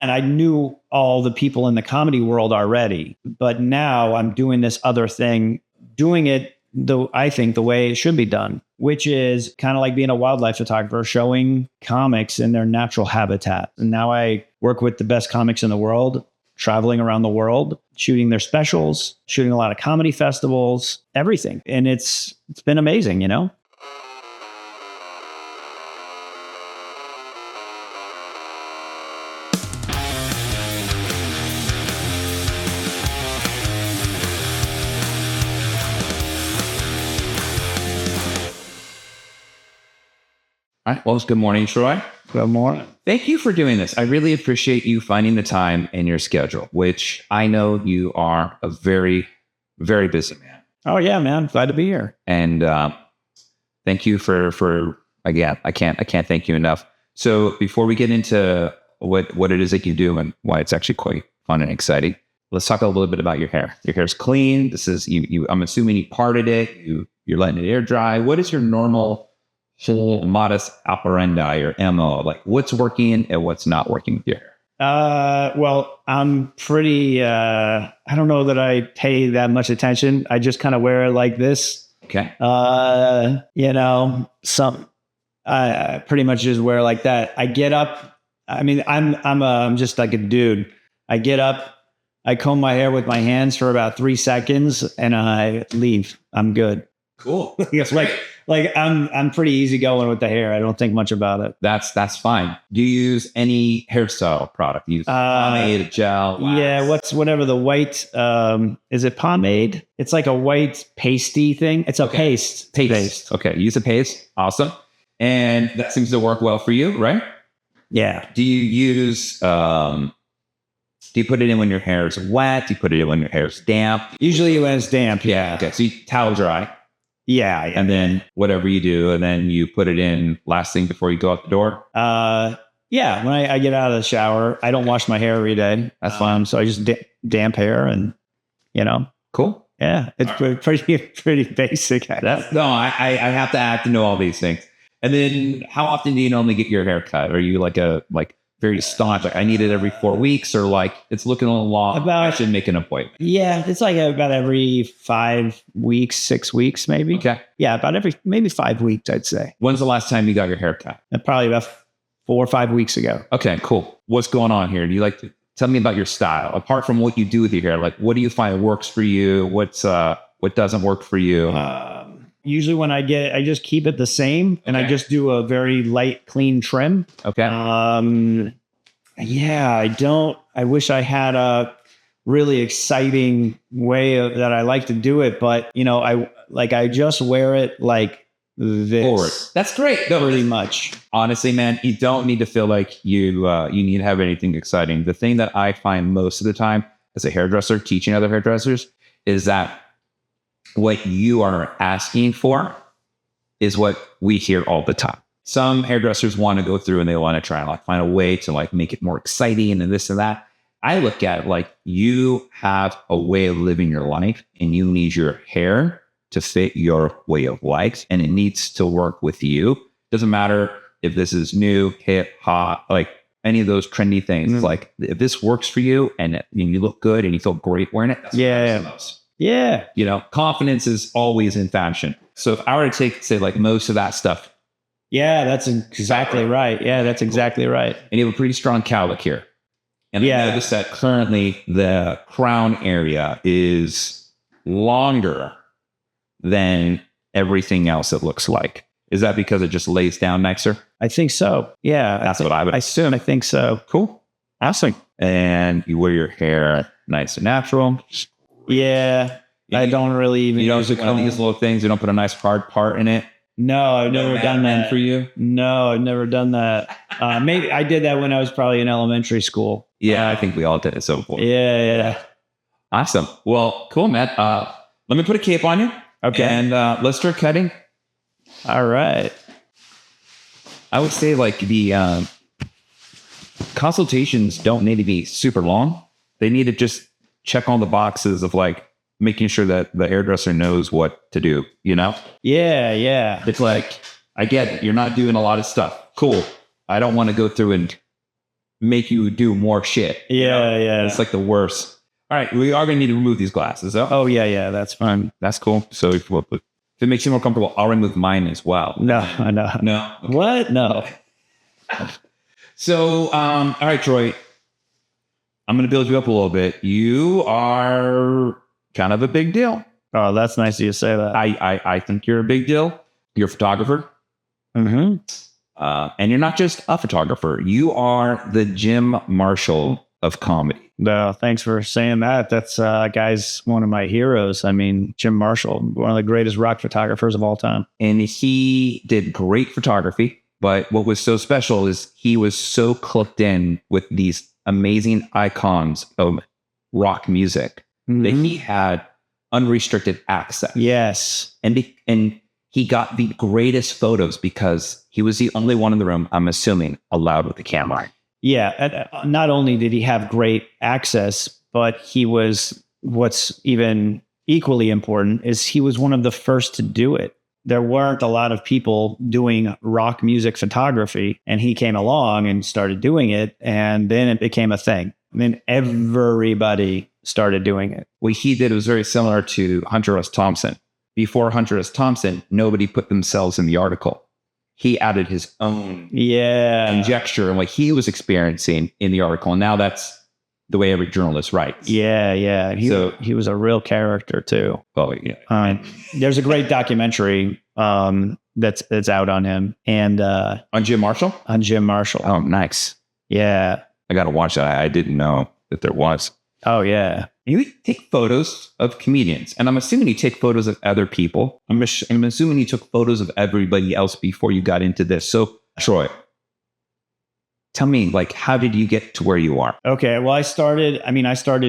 And I knew all the people in the comedy world already. But now I'm doing this other thing, doing it I think the way it should be done, which is kind of like being a wildlife photographer, showing comics in their natural habitat. And now I work with the best comics in the world, traveling around the world, shooting their specials, shooting a lot of comedy festivals, everything. And it's been amazing, you know? All right. Well, good morning, Troy. Good morning. Thank you for doing this. I really appreciate you finding the time in your schedule, which I know you are a very, very busy man. Oh yeah, man. Glad to be here. And thank you for again, I can't thank you enough. So before we get into what it is that you do and why it's actually quite fun and exciting, let's talk a little bit about your hair. Your hair's clean. This is you. I'm assuming you parted it. You're letting it air dry. What is your normal whole modus operandi or MO? Like what's working and what's not working with your hair? Well, I'm pretty, I don't know that I pay that much attention. I just kind of wear it like this. Okay. I pretty much just wear like that. I get up. I mean, I'm just like a dude. I get up, I comb my hair with my hands for about 3 seconds and I leave. I'm good. Cool. It's like I'm pretty easygoing with the hair. I don't think much about it. That's fine. Do you use any hairstyle product? You use pomade, gel, wax? Yeah, whatever the white is it pomade? It's like a white pasty thing. It's a paste. Okay, use a paste. Awesome. And that seems to work well for you, right? Yeah. Do you use do you put it in when your hair is wet? Do you put it in when your hair is damp? Usually when it's damp, yeah. Okay, so you towel dry. Yeah. And then whatever you do, and then you put it in last thing before you go out the door? Yeah. When I get out of the shower, I don't wash my hair every day. That's fine. So I just damp hair and, Cool. Yeah. It's pretty basic. I have to know all these things. And then how often do you normally get your hair cut? Are you like very staunch, like I need it every 4 weeks, or like it's looking a little long, I should make an appointment? Yeah, it's like about every 5 weeks, 6 weeks, maybe. Okay. Yeah, about maybe 5 weeks, I'd say. When's the last time you got your hair cut? Probably about 4 or 5 weeks ago. Okay, cool. What's going on here? Do you like to tell me about your style? Apart from what you do with your hair, like what do you find works for you? What doesn't work for you? Usually when I just keep it the same and I just do a very light, clean trim. Okay. I wish I had a really exciting way that I like to do it, but I just wear it like this. Forward. That's great. No, pretty much. Honestly, man, you don't need to feel like you need to have anything exciting. The thing that I find most of the time as a hairdresser, teaching other hairdressers, is that what you are asking for is what we hear all the time. Some hairdressers want to go through and they want to try and find a way to make it more exciting and this and that. I look at it like you have a way of living your life and you need your hair to fit your way of life and it needs to work with you. Doesn't matter if this is new, hip, hot, like any of those trendy things. Mm. Like if this works for you and you look good and you feel great wearing it, that's what matters the most. Yeah. Confidence is always in fashion. So if I were to take, say, most of that stuff. Yeah, that's exactly right. Yeah, that's exactly right. And you have a pretty strong cowlick here. And I noticed that currently the crown area is longer than everything else it looks like. Is that because it just lays down nicer? I think so. Yeah. That's what I would assume. I think so. Cool. Awesome. And you wear your hair nice and natural. Yeah, I don't really even. You don't use one of these little things. You don't put a nice hard part in it. No, I've never done that for you. No, I've never done that. Maybe I did that when I was probably in elementary school. Yeah, I think we all did at some point. Yeah. Awesome. Well, cool, Matt. Let me put a cape on you. Okay. And let's start cutting. All right. I would say the consultations don't need to be super long. They need to just check all the boxes of making sure that the hairdresser knows what to do, Yeah. It's I get it. You're not doing a lot of stuff. Cool. I don't want to go through and make you do more shit. Yeah, yeah. It's like the worst. All right, we are going to need to remove these glasses, though. Oh, yeah, that's fine. That's cool. So if it makes you more comfortable, I'll remove mine as well. No. No? Okay. What? No. So, all right, Troy, I'm going to build you up a little bit. You are kind of a big deal. Oh, that's nice of you to say that. I think you're a big deal. You're a photographer. Mm-hmm. And you're not just a photographer. You are the Jim Marshall of comedy. No, thanks for saying that. That's guy's one of my heroes. I mean, Jim Marshall, one of the greatest rock photographers of all time. And he did great photography. But what was so special is he was so clicked in with these amazing icons of rock music that he had unrestricted access. Yes. And he got the greatest photos because he was the only one in the room, I'm assuming, allowed with the camera. Yeah. Not only did he have great access, but he was, what's even equally important is he was one of the first to do it. There weren't a lot of people doing rock music photography, and he came along and started doing it, and then it became a thing. And then everybody started doing it. What he did was very similar to Hunter S. Thompson. Before Hunter S. Thompson, nobody put themselves in the article. He added his own conjecture and what he was experiencing in the article. And now that's the way every journalist writes. Yeah. He was a real character too. Oh, yeah. There's a great documentary that's out on him. And on Jim Marshall? On Jim Marshall. Oh, nice. Yeah. I got to watch that. I didn't know that there was. Oh, yeah. You take photos of comedians, and I'm assuming you take photos of other people. I'm assuming you took photos of everybody else before you got into this. So, Troy, tell me, how did you get to where you are? Okay. Well, I started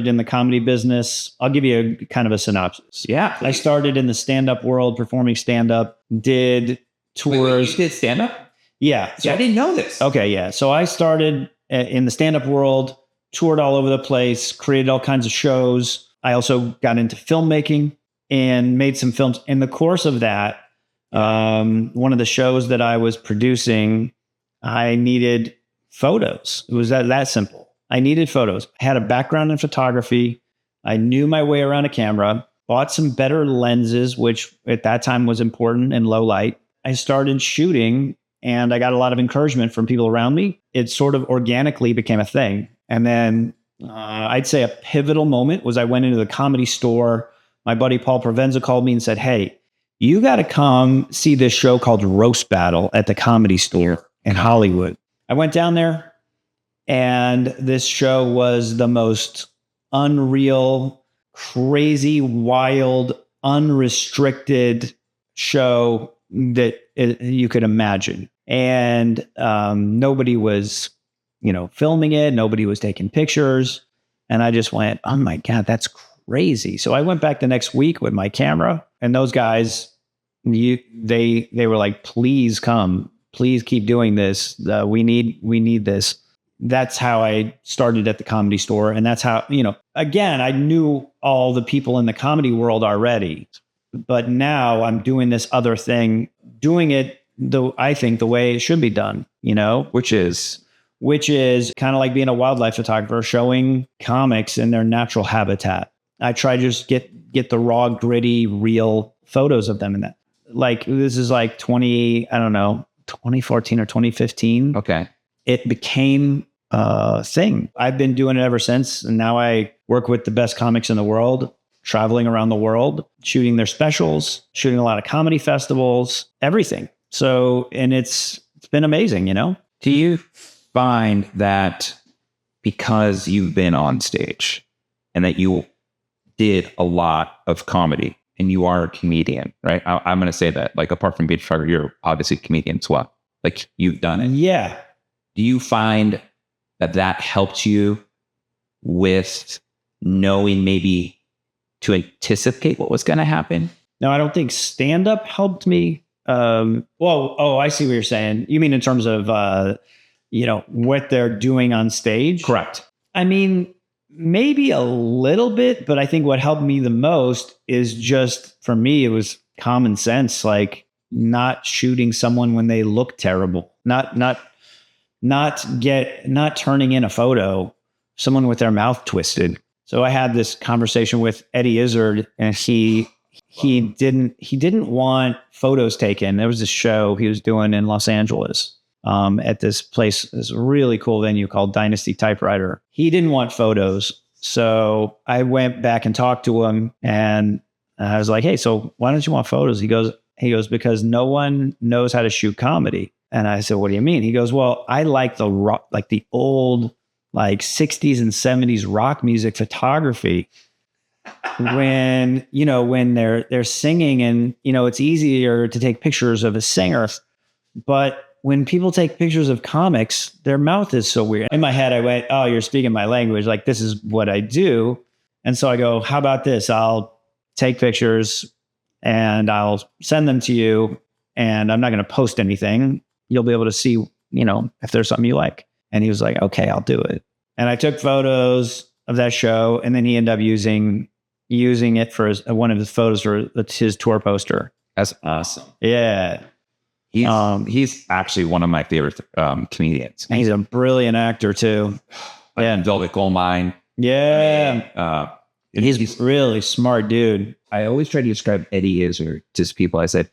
in the comedy business. I'll give you a kind of a synopsis. Yeah. I started in the stand-up world, performing stand-up, did tours. Wait, you did stand-up? Yeah. I didn't know this. Okay. Yeah. So I started in the stand-up world, toured all over the place, created all kinds of shows. I also got into filmmaking and made some films. In the course of that, one of the shows that I was producing, I needed photos. It was that simple. I needed photos. I had a background in photography. I knew my way around a camera, bought some better lenses, which at that time was important in low light. I started shooting and I got a lot of encouragement from people around me. It sort of organically became a thing. And then I'd say a pivotal moment was I went into the Comedy Store. My buddy Paul Provenza called me and said, "Hey, you got to come see this show called Roast Battle at the Comedy Store in Hollywood." I went down there, and this show was the most unreal, crazy, wild, unrestricted show that you could imagine. And nobody was filming it. Nobody was taking pictures. And I just went, oh my God, that's crazy. So I went back the next week with my camera, and those guys, they were like, "Please come, please keep doing this. We need this." That's how I started at the Comedy Store. And that's how, again, I knew all the people in the comedy world already, but now I'm doing this other thing, doing it I think the way it should be done, Which is kind of like being a wildlife photographer, showing comics in their natural habitat. I try to just get the raw, gritty, real photos of them in that. This is 2014 or 2015. Okay. It became a thing. I've been doing it ever since. And now I work with the best comics in the world, traveling around the world, shooting their specials, shooting a lot of comedy festivals, everything. So, and it's been amazing, Do you find that because you've been on stage and that you did a lot of comedy and you are a comedian, right? I'm going to say that, apart from being a photographer, you're obviously a comedian as well. You've done it. Yeah. Do you find that helped you with knowing maybe to anticipate what was going to happen? No, I don't think stand-up helped me. I see what you're saying. You mean in terms of, what they're doing on stage? Correct. I mean, maybe a little bit, but I think what helped me the most is just, for me, it was common sense, not shooting someone when they look terrible, not not turning in a photo, someone with their mouth twisted. So I had this conversation with Eddie Izzard, and he didn't want photos taken. There was this show he was doing in Los Angeles at this place, this really cool venue called Dynasty Typewriter. He didn't want photos. So I went back and talked to him, and I was like, hey, so why don't you want photos? He goes, because no one knows how to shoot comedy. And I said, what do you mean? He goes, well, I like the rock, like the old, like 60s and 70s rock music photography. When they're singing, and, it's easier to take pictures of a singer. But when people take pictures of comics, their mouth is so weird. In my head, I went, oh, you're speaking my language. Like, this is what I do. And so I go, how about this? I'll take pictures and I'll send them to you, and I'm not going to post anything. You'll be able to see, if there's something you like. And he was like, okay, I'll do it. And I took photos of that show, and then he ended up using it for one of his photos for his tour poster. That's awesome. Yeah. He's actually one of my favorite comedians. He's a brilliant actor too. Yeah, Velvet Goldmine. Yeah, he's really smart dude. I always try to describe Eddie Izzard to people. I said,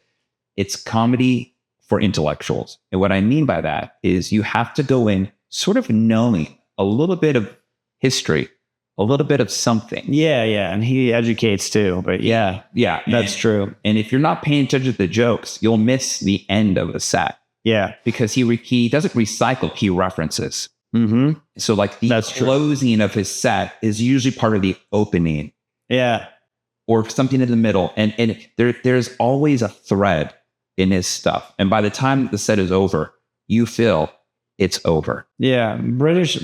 it's comedy for intellectuals. And what I mean by that is you have to go in sort of knowing a little bit of history, a little bit of something. Yeah. And he educates too, but yeah, that's true. And if you're not paying attention to the jokes, you'll miss the end of the set. Yeah. Because he doesn't recycle key references. Mm-hmm. So like the closing of his set is usually part of the opening. Yeah. Or something in the middle. And there's always a thread in his stuff. And by the time the set is over, you feel it's over. Yeah. British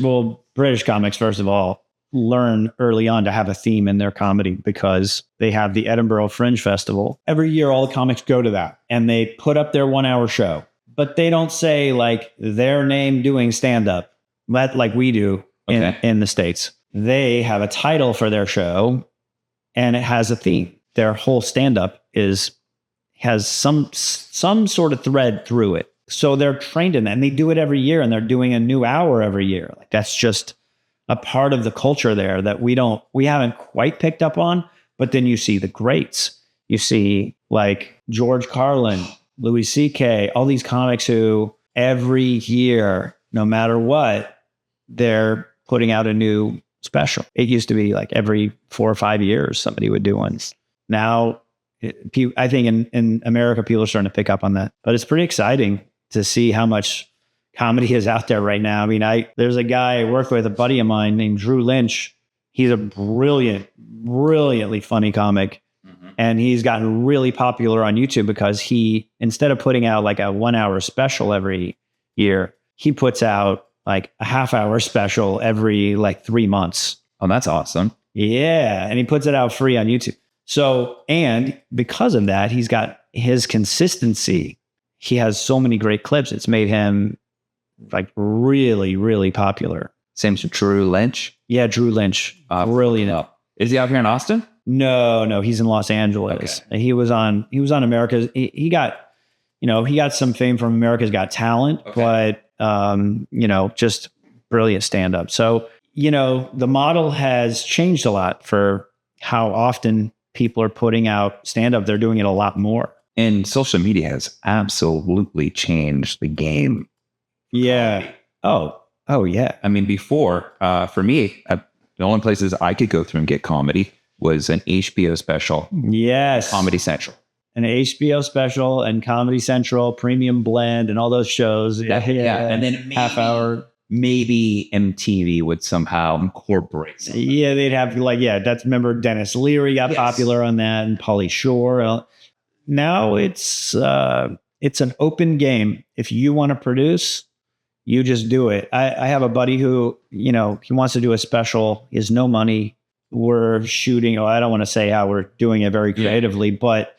comics, first of all, learn early on to have a theme in their comedy because they have the Edinburgh Fringe Festival. Every year, all the comics go to that and they put up their 1 hour show, but they don't say like their name doing stand-up like we do in the States. They have a title for their show and it has a theme. Their whole stand-up has some sort of thread through it. So they're trained in that, and they do it every year, and they're doing a new hour every year. Like that's just a part of the culture there that we haven't quite picked up on. But then you see the greats. You see like George Carlin, Louis C.K., all these comics who every year, no matter what, they're putting out a new special. It used to be like every 4 or 5 years somebody would do one. Now, I think in America, people are starting to pick up on that. But it's pretty exciting to see how much comedy is out there right now. I mean, there's a guy I work with, a buddy of mine named Drew Lynch. He's a brilliantly funny comic. Mm-hmm. And he's gotten really popular on YouTube because he, instead of putting out like a 1 hour special every year, he puts out like a half-hour special every like 3 months. Oh, that's awesome. Yeah. And he puts it out free on YouTube. So, and because of that, he's got his consistency. He has so many great clips. It's made him like really, really popular. Same to Drew Lynch. Yeah, Drew Lynch. Brilliant. Is he out here in Austin? No, he's in Los Angeles. Okay. He was on America's. He got some fame from America's Got Talent, but just brilliant stand up. So, the model has changed a lot for how often people are putting out stand up. They're doing it a lot more. And social media has absolutely changed the game. Yeah. Oh, yeah. I mean, before, for me, the only places I could go through and get comedy was an HBO special. Yes. Comedy Central. An HBO special and Comedy Central, Premium Blend, and all those shows. Yeah. And then half hour. Maybe MTV would somehow incorporate something. Yeah, they'd have remember Dennis Leary got popular on that, and Pauly Shore. Now it's an open game. If you want to produce, you just do it. I have a buddy who, he wants to do a special. He has no money. We're shooting. I don't want to say how we're doing it very creatively, but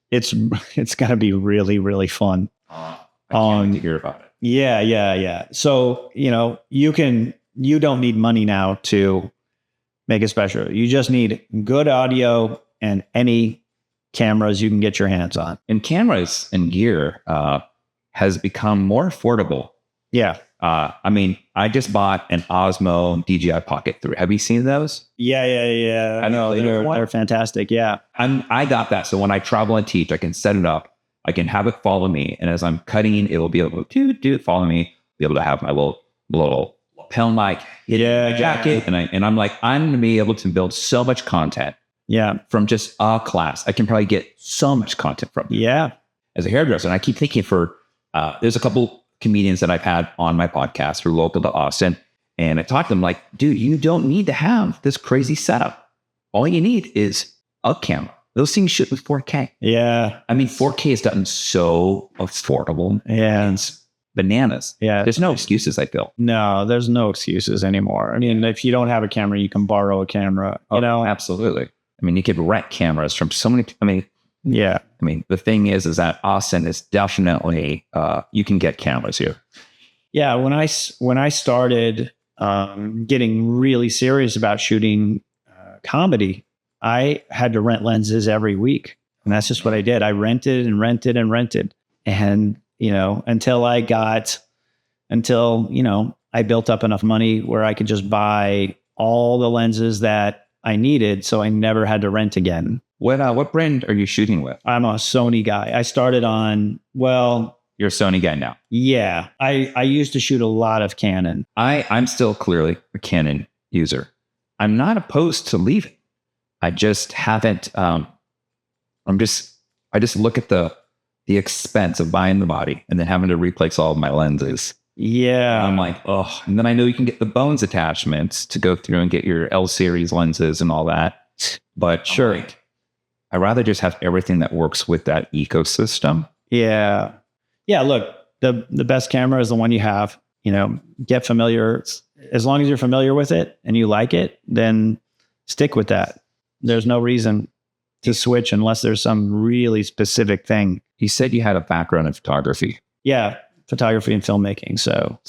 it's going to be really, really fun. I can't wait to hear about it. Yeah. So, you don't need money now to make a special. You just need good audio and any cameras you can get your hands on. And cameras and gear has become more affordable. Yeah. I mean, I just bought an Osmo DJI Pocket 3. Have you seen those? Yeah. I know they're fantastic. Yeah. I got that. So when I travel and teach, I can set it up. I can have it follow me. And as I'm cutting, it will be able to follow me, be able to have my little lapel mic, my jacket. And I'm like, I'm going to be able to build so much content. Yeah. From just a class. I can probably get so much content from it. Yeah. As a hairdresser. And I keep thinking there's a couple comedians that I've had on my podcast who are local to Austin. And I talk to them like, dude, you don't need to have this crazy setup. All you need is a camera. Those things shoot with 4K. Yeah. I mean, 4K has gotten so affordable. Yeah. It's bananas. Yeah. There's no excuses, I feel. No, there's no excuses anymore. I mean, if you don't have a camera, you can borrow a camera. You know? Absolutely. I mean, you could rent cameras from so many. Yeah. I mean, the thing is that Austin is definitely, you can get cameras here. Yeah. When I started getting really serious about shooting comedy, I had to rent lenses every week. And that's just what I did. I rented. And, until I built up enough money where I could just buy all the lenses that I needed. So I never had to rent again. What brand are you shooting with? I'm a Sony guy. I started on, you're a Sony guy now. Yeah. I used to shoot a lot of Canon. I'm still clearly a Canon user. I'm not opposed to leaving. I just haven't, I just look at the expense of buying the body and then having to replace all of my lenses. Yeah. I'm like, oh, and then I know you can get the Bones attachments to go through and get your L series lenses and all that. But sure, I'd rather just have everything that works with that ecosystem. Yeah. Yeah. Look, the best camera is the one you have, get familiar. As long as you're familiar with it and you like it, then stick with that. There's no reason to switch unless there's some really specific thing. You said you had a background in photography. Yeah. Photography and filmmaking. So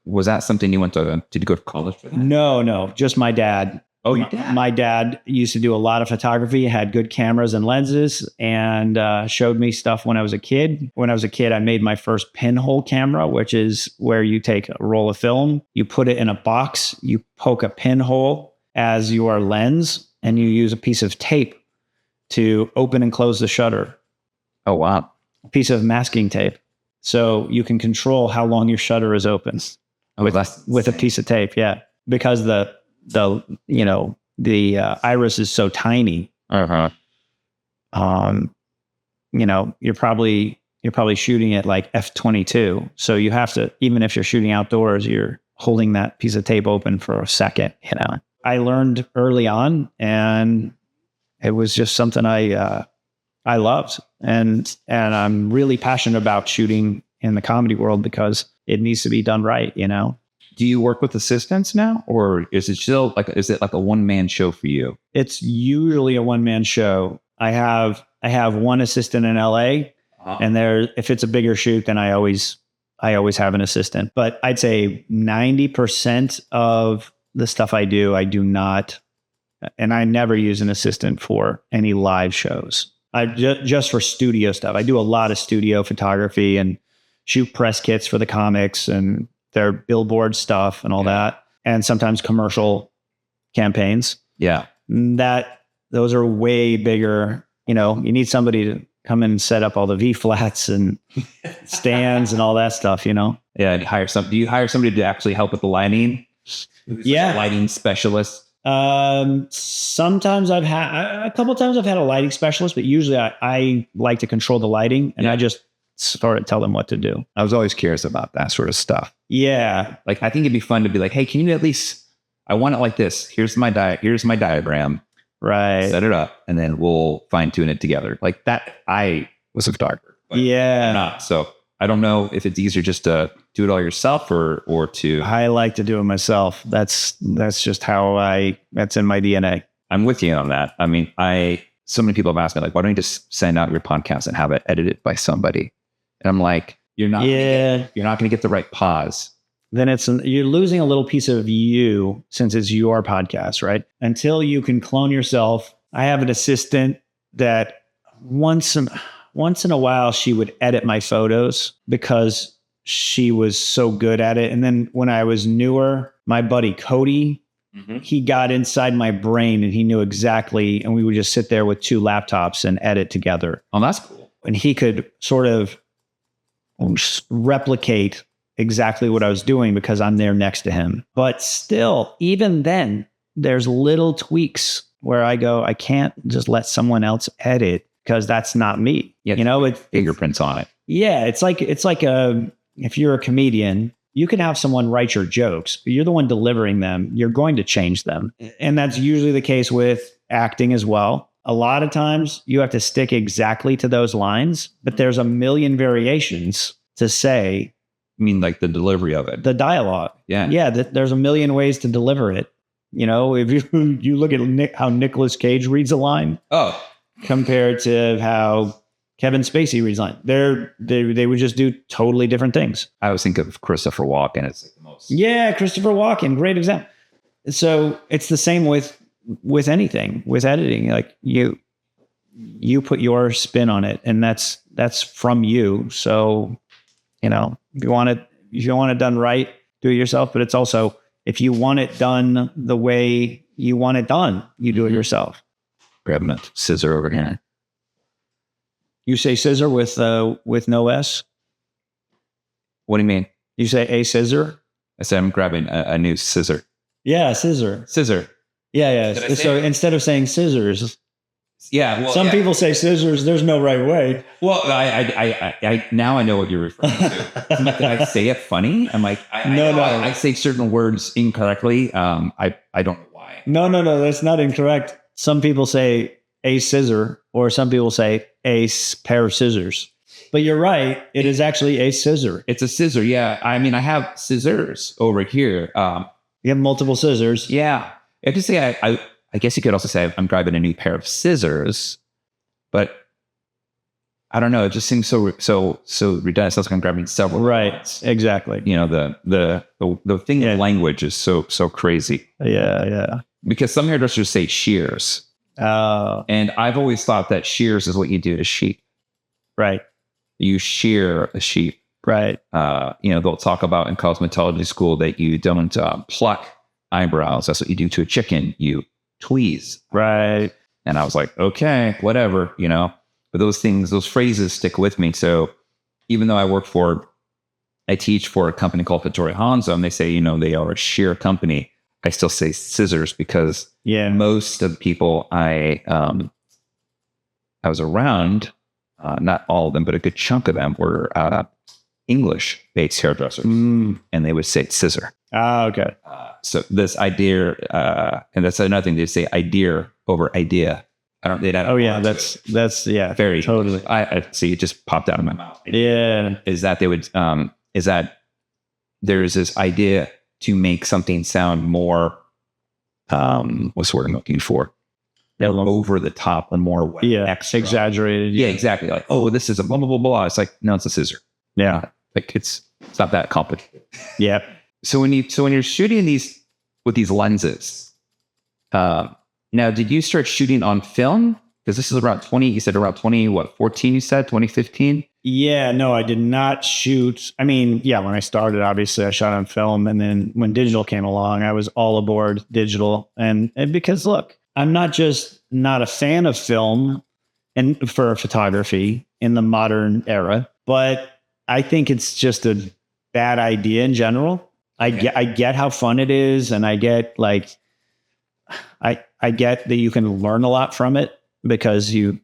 was that something you did you go to college for that? No, just my dad. Oh, your dad? My dad used to do a lot of photography, had good cameras and lenses, and showed me stuff when I was a kid. When I was a kid, I made my first pinhole camera, which is where you take a roll of film, you put it in a box, you poke a pinhole as your lens, and you use a piece of tape to open and close the shutter. Oh, wow. A piece of masking tape. So you can control how long your shutter is open with a piece of tape. Yeah. Because the iris is so tiny. Uh-huh. You're probably shooting at like f/22. So you have to, even if you're shooting outdoors, you're holding that piece of tape open for a second, I learned early on, and it was just something I loved. And I'm really passionate about shooting in the comedy world because it needs to be done right, Do you work with assistants now, or is it still is it like a one-man show for you? It's usually a one-man show. I have one assistant in LA, and if it's a bigger shoot, then I always have an assistant. But I'd say 90% of the stuff I do not, and I never use an assistant for any live shows. I just for studio stuff. I do a lot of studio photography and shoot press kits for the comics and their billboard stuff and all that, and sometimes commercial campaigns. Yeah, those are way bigger. You need somebody to come in and set up all the V flats and stands and all that stuff. Yeah, and do you hire somebody to actually help with the lighting? Yeah, lighting specialist. Sometimes a couple times I've had a lighting specialist, but usually I like to control the lighting, and I just sort of tell them what to do. I was always curious about that sort of stuff. Yeah. Like, I think it'd be fun to be like, hey, can you at least, I want it like this. Here's my diagram. Right. Set it up, and then we'll fine tune it together. Like that. I was a photographer. Yeah. I'm not. So I don't know if it's easier just to do it all yourself or to. I like to do it myself. That's just that's in my DNA. I'm with you on that. I mean, so many people have asked me, like, why don't you just send out your podcast and have it edited by somebody? And I'm like, you're not going to get the right pause. Then you're losing a little piece of you, since it's your podcast, right? Until you can clone yourself. I have an assistant that once in a while she would edit my photos because she was so good at it. And then when I was newer, my buddy Cody, he got inside my brain and he knew exactly, and we would just sit there with 2 laptops and edit together. Oh, that's cool. And he could sort of replicate exactly what I was doing because I'm there next to him. But still, even then, there's little tweaks where I go, I can't just let someone else edit because that's not me. Yeah, you know, it's fingerprints on it. Yeah, it's like if you're a comedian, you can have someone write your jokes, but you're the one delivering them. You're going to change them. And that's usually the case with acting as well. A lot of times you have to stick exactly to those lines, but there's a million variations to say. I mean, like the delivery of it. The dialogue. Yeah. Yeah, there's a million ways to deliver it. You know, if you look at how Nicolas Cage reads a line compared to how Kevin Spacey reads a line, they would just do totally different things. I always think of Christopher Walken as like the most. Yeah, Christopher Walken, great example. So it's the same with anything, with editing. Like you put your spin on it, and that's from you. So, you know, if you want it done right, do it yourself. But it's also, if you want it done the way you want it done, you do it yourself. Grabbing a scissor over here. You say scissor with no S? What do you mean? You say a scissor? I said I'm grabbing a new scissor. Yeah, scissor. Scissor. Yeah. So instead of saying scissors, well, some people say scissors. There's no right way. Well, I now I know what you're referring to. Did I say it funny? I'm like, No. I say certain words incorrectly. I don't know why. No. That's not incorrect. Some people say a scissor, or some people say a pair of scissors. But you're right. It is actually a scissor. It's a scissor. Yeah. I mean, I have scissors over here. You have multiple scissors. Yeah. I could say I guess you could also say I'm grabbing a new pair of scissors, but I don't know. It just seems so redundant. It sounds like I'm grabbing several. Right. Ones. Exactly. You know, the thing in language is so crazy. Yeah. Because some hairdressers say shears. And I've always thought that shears is what you do to sheep. Right. You shear a sheep. Right. You know, they'll talk about in cosmetology school that you don't pluck eyebrows. That's what you do to a chicken. You tweeze. Right. And I was like, okay, whatever, you know. But those phrases stick with me. So even though I teach for a company called Vittoria Hanzo, and they say, you know, they are a shear company, I still say scissors because most of the people I was around, not all of them, but a good chunk of them were English-based hairdressers, and they would say scissor. Okay. So this idea, and that's another thing, they say idea over idea. That's very totally. I see it just popped out of my mouth. Yeah, is that they would is that there is this idea to make something sound more what's the word I'm looking for? Over the top and more extra. Exaggerated. Yeah, exactly. Like, oh, this is a blah blah blah blah. It's like, no, it's a scissor. Yeah, like it's not that complicated. Yeah. So when you're shooting these with these lenses, now did you start shooting on film? Because this is around 20. You said around 14. You said 2015. Yeah, no, I did not shoot. I mean, yeah, when I started, obviously I shot on film, and then when digital came along, I was all aboard digital. And because look, I'm not just not a fan of film and for photography in the modern era, but I think it's just a bad idea in general. I get how fun it is, and I get I get that you can learn a lot from it because you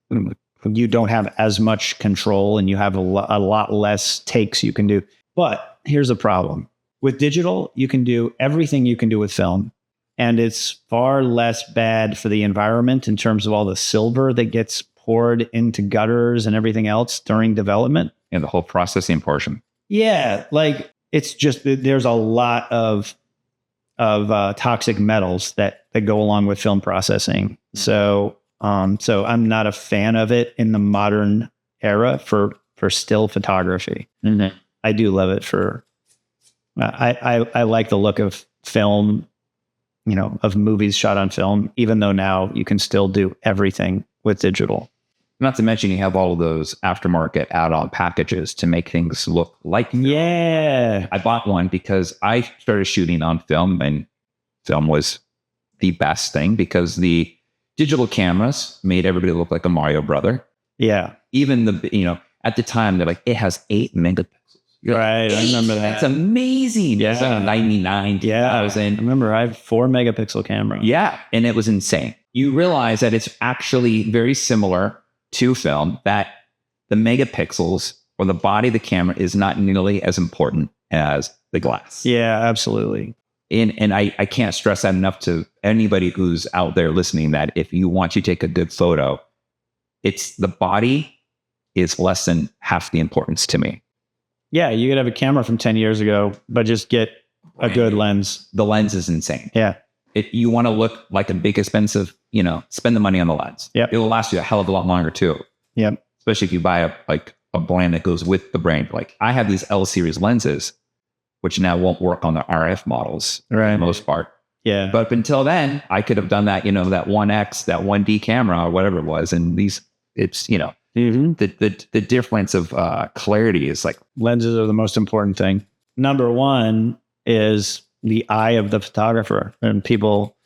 don't have as much control and you have a lot less takes you can do. But here's the problem. With digital, you can do everything you can do with film, and it's far less bad for the environment in terms of all the silver that gets poured into gutters and everything else during development. And the whole processing portion. Yeah, like it's just there's a lot of toxic metals that go along with film processing. So I'm not a fan of it in the modern era for still photography. Mm-hmm. I do love it for. I like the look of film, you know, of movies shot on film, even though now you can still do everything with digital. Not to mention you have all of those aftermarket add-on packages to make things look like film. Yeah. I bought one because I started shooting on film, and film was the best thing because the digital cameras made everybody look like a Mario brother. Yeah. Even at the time, they're like, it has 8 megapixels. You're right. Like, I remember that. That's amazing. Yeah. It's like 99. Yeah. I 2000. remember I have 4 megapixel camera. Yeah. And it was insane. You realize that it's actually very similar to film, that the megapixels or the body of the camera is not nearly as important as the glass. Yeah, absolutely. And I can't stress that enough to anybody who's out there listening, that if you want to take a good photo, it's the body is less than half the importance to me. Yeah, you could have a camera from 10 years ago, but just get a good lens. The lens is insane. Yeah. You want to look like a big expensive, spend the money on the lens. Yep. It will last you a hell of a lot longer too. Yep. Especially if you buy a brand that goes with the brand. Like I have these L series lenses, which now won't work on the RF models for the most part. Yeah. But up until then, I could have done that, that 1X, that 1D camera or whatever it was. And it's, the difference of clarity is like. Lenses are the most important thing. Number one is the eye of the photographer, and people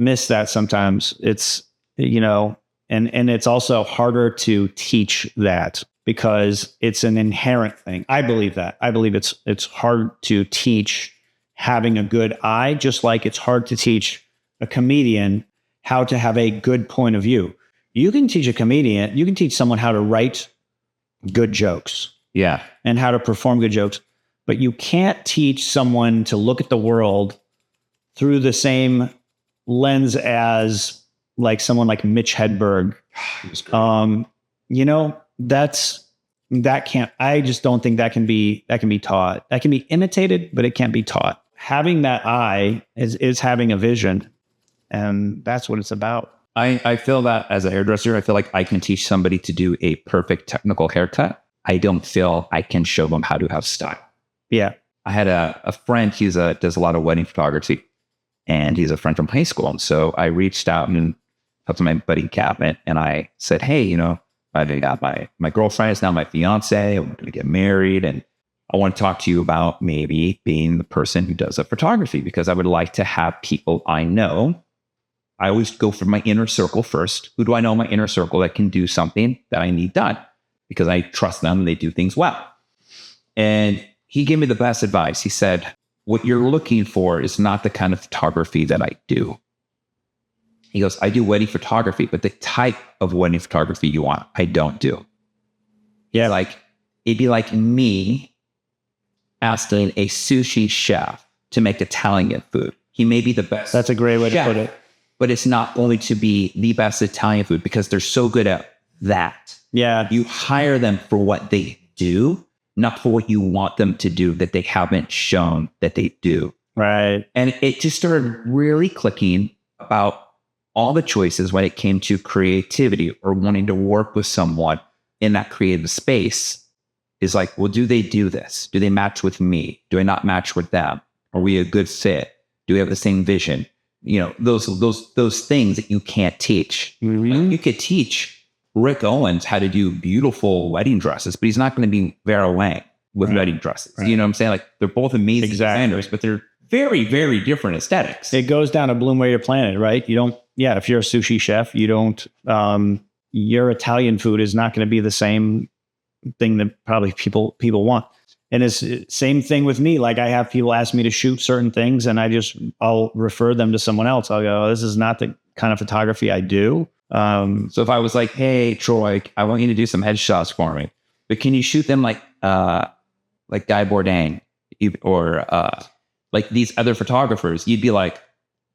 miss that sometimes. It's, and it's also harder to teach that because it's an inherent thing. I believe that. I believe it's hard to teach having a good eye, just like it's hard to teach a comedian how to have a good point of view. You can teach someone how to write good jokes. Yeah. And how to perform good jokes. But you can't teach someone to look at the world through the same lens as like someone like Mitch Hedberg. I just don't think that can be taught. That can be imitated, but it can't be taught. Having that eye is having a vision. And that's what it's about. I feel that as a hairdresser, I feel like I can teach somebody to do a perfect technical haircut. I don't feel I can show them how to have style. Yeah. I had a friend, does a lot of wedding photography, and he's a friend from high school. And so I reached out and talked to my buddy Captain, and I said, hey, I got my girlfriend is now my fiance. I'm going to get married, and I want to talk to you about maybe being the person who does the photography, because I would like to have people I know. I always go for my inner circle first. Who do I know in my inner circle that can do something that I need done? Because I trust them and they do things well. And he gave me the best advice. He said, what you're looking for is not the kind of photography that I do. He goes, I do wedding photography, but the type of wedding photography you want, I don't do. Yeah. It'd be like me asking a sushi chef to make Italian food. He may be the best. That's a great way to put it. But it's not going to be the best Italian food because they're so good at that. Yeah. You hire them for what they do, not for what you want them to do that they haven't shown that they do. Right. And it just started really clicking about all the choices when it came to creativity or wanting to work with someone in that creative space is like, well, do they do this? Do they match with me? Do I not match with them? Are we a good fit? Do we have the same vision? Those things that you can't teach. Mm-hmm. Like you could teach Rick Owens how to do beautiful wedding dresses, but he's not going to be Vera Wang with wedding dresses. Right. You know what I'm saying? Like they're both amazing designers, but they're very, very different aesthetics. It goes down to bloom where you're planted, right? You don't, if you're a sushi chef, you don't, your Italian food is not going to be the same thing that probably people want. And it's same thing with me. Like I have people ask me to shoot certain things and I'll refer them to someone else. I'll go, this is not the kind of photography I do. So if I was like, hey, Troy, I want you to do some headshots for me, but can you shoot them like Guy Bourdain or like these other photographers? You'd be like,